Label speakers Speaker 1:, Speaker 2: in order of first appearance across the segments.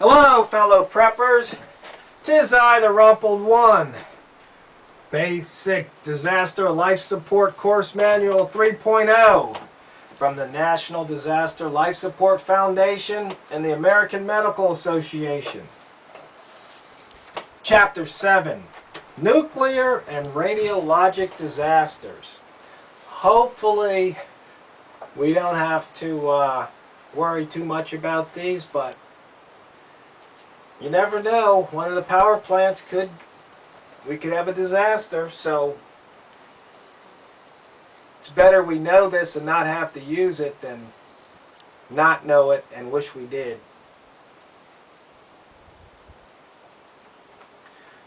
Speaker 1: Hello, fellow preppers. 'Tis I, the Rumpled One. Basic Disaster Life Support Course Manual 3.0 from the National Disaster Life Support Foundation and the American Medical Association. Chapter 7, Nuclear and Radiologic Disasters. Hopefully, we don't have to worry too much about these, but you never know. One of the power plants we could have a disaster, so it's better we know this and not have to use it than not know it and wish we did.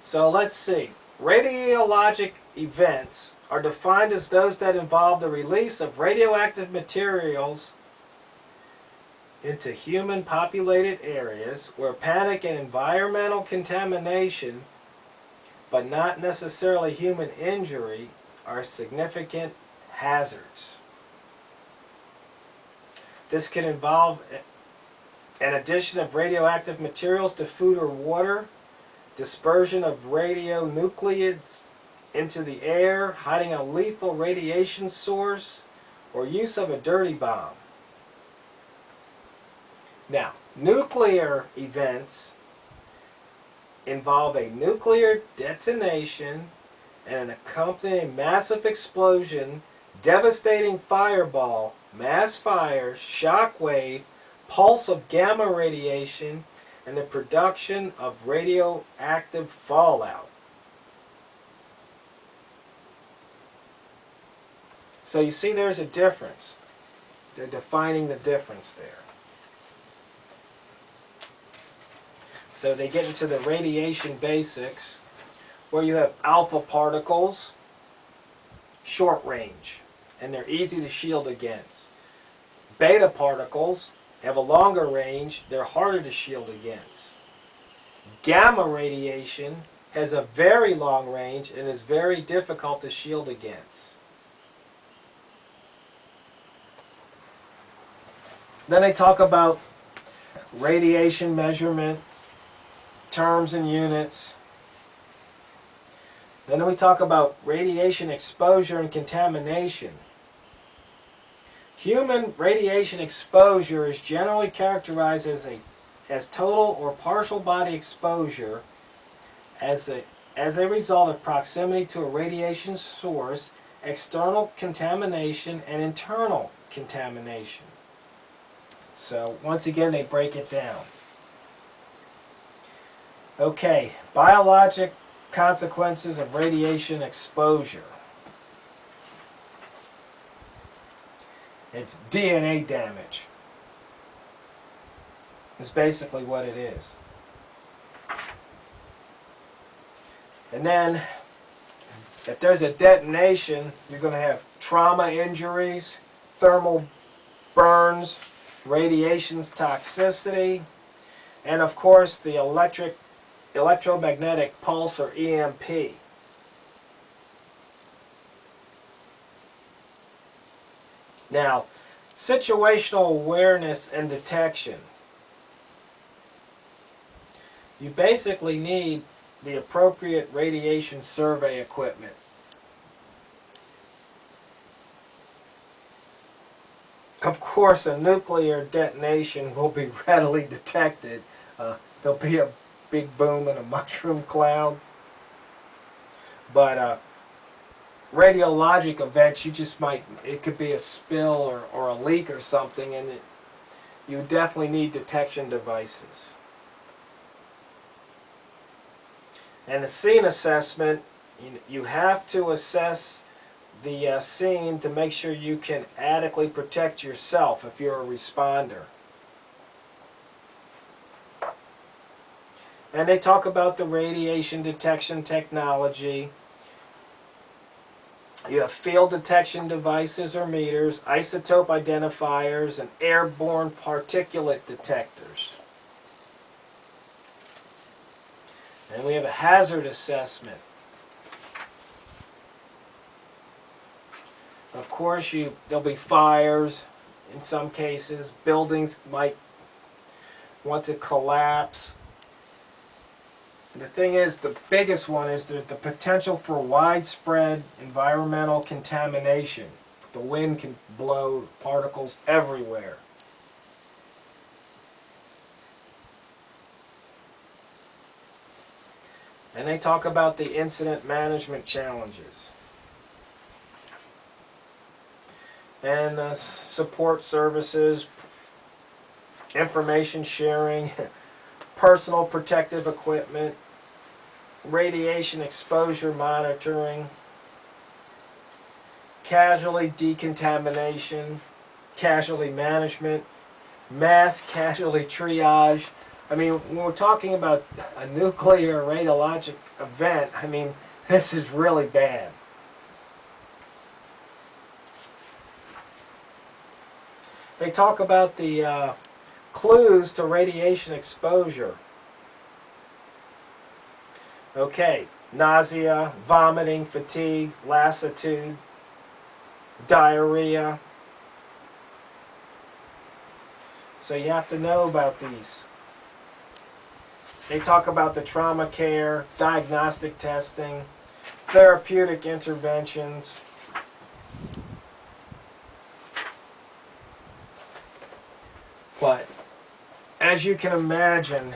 Speaker 1: So let's see. Radiologic events are defined as those that involve the release of radioactive materials into human populated areas where panic and environmental contamination, but not necessarily human injury, are significant hazards. This can involve an addition of radioactive materials to food or water, dispersion of radionuclides into the air, hiding a lethal radiation source, or use of a dirty bomb. Now, nuclear events involve a nuclear detonation and an accompanying massive explosion, devastating fireball, mass fire, shock wave, pulse of gamma radiation, and the production of radioactive fallout. So you see there's a difference. They're defining the difference there. So they get into the radiation basics, where you have alpha particles, short range, and they're easy to shield against. Beta particles have a longer range, they're harder to shield against. Gamma radiation has a very long range and is very difficult to shield against. Then they talk about radiation measurements, terms and units. Then we talk about radiation exposure and contamination. Human radiation exposure is generally characterized as total or partial body exposure as a result of proximity to a radiation source, external contamination, and internal contamination. So once again, they break it down. Okay, biologic consequences of radiation exposure. It's DNA damage. It's basically what it is. And then, if there's a detonation, you're going to have trauma injuries, thermal burns, radiation toxicity, and of course the electromagnetic pulse, or EMP. Now, situational awareness and detection. You basically need the appropriate radiation survey equipment. Of course, a nuclear detonation will be readily detected. There'll be a big boom and a mushroom cloud. But radiologic events, it could be a spill or a leak or something, and you definitely need detection devices. And the scene assessment, you have to assess the scene to make sure you can adequately protect yourself if you're a responder. And they talk about the radiation detection technology. You have field detection devices or meters, isotope identifiers, and airborne particulate detectors. And we have a hazard assessment. Of course, there'll be fires in some cases. Buildings might want to collapse. The thing is, the biggest one is the potential for widespread environmental contamination. The wind can blow particles everywhere. And they talk about the incident management challenges. And support services, information sharing, personal protective equipment, radiation exposure monitoring, casualty decontamination, casualty management, mass casualty triage. I mean, when we're talking about a nuclear radiologic event, I mean, this is really bad. They talk about the clues to radiation exposure. Okay, nausea, vomiting, fatigue, lassitude, diarrhea. So you have to know about these. They talk about the trauma care, diagnostic testing, therapeutic interventions. But as you can imagine,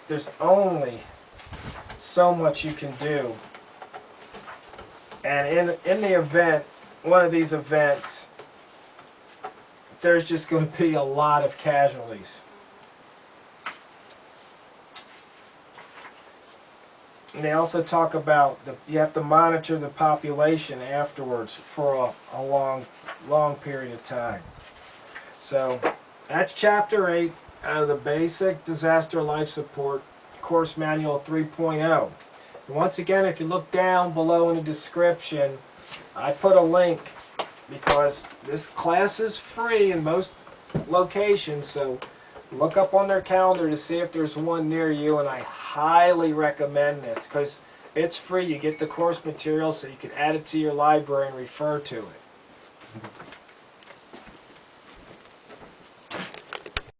Speaker 1: there's only so much you can do. And in the event, one of these events, there's just going to be a lot of casualties. And they also talk about you have to monitor the population afterwards for a long period of time. So that's Chapter 8 out of the Basic Disaster Life Support Course Manual 3.0. And once again, if you look down below in the description, I put a link because this class is free in most locations, so look up on their calendar to see if there's one near you, and I highly recommend this because it's free. You get the course material so you can add it to your library and refer to it.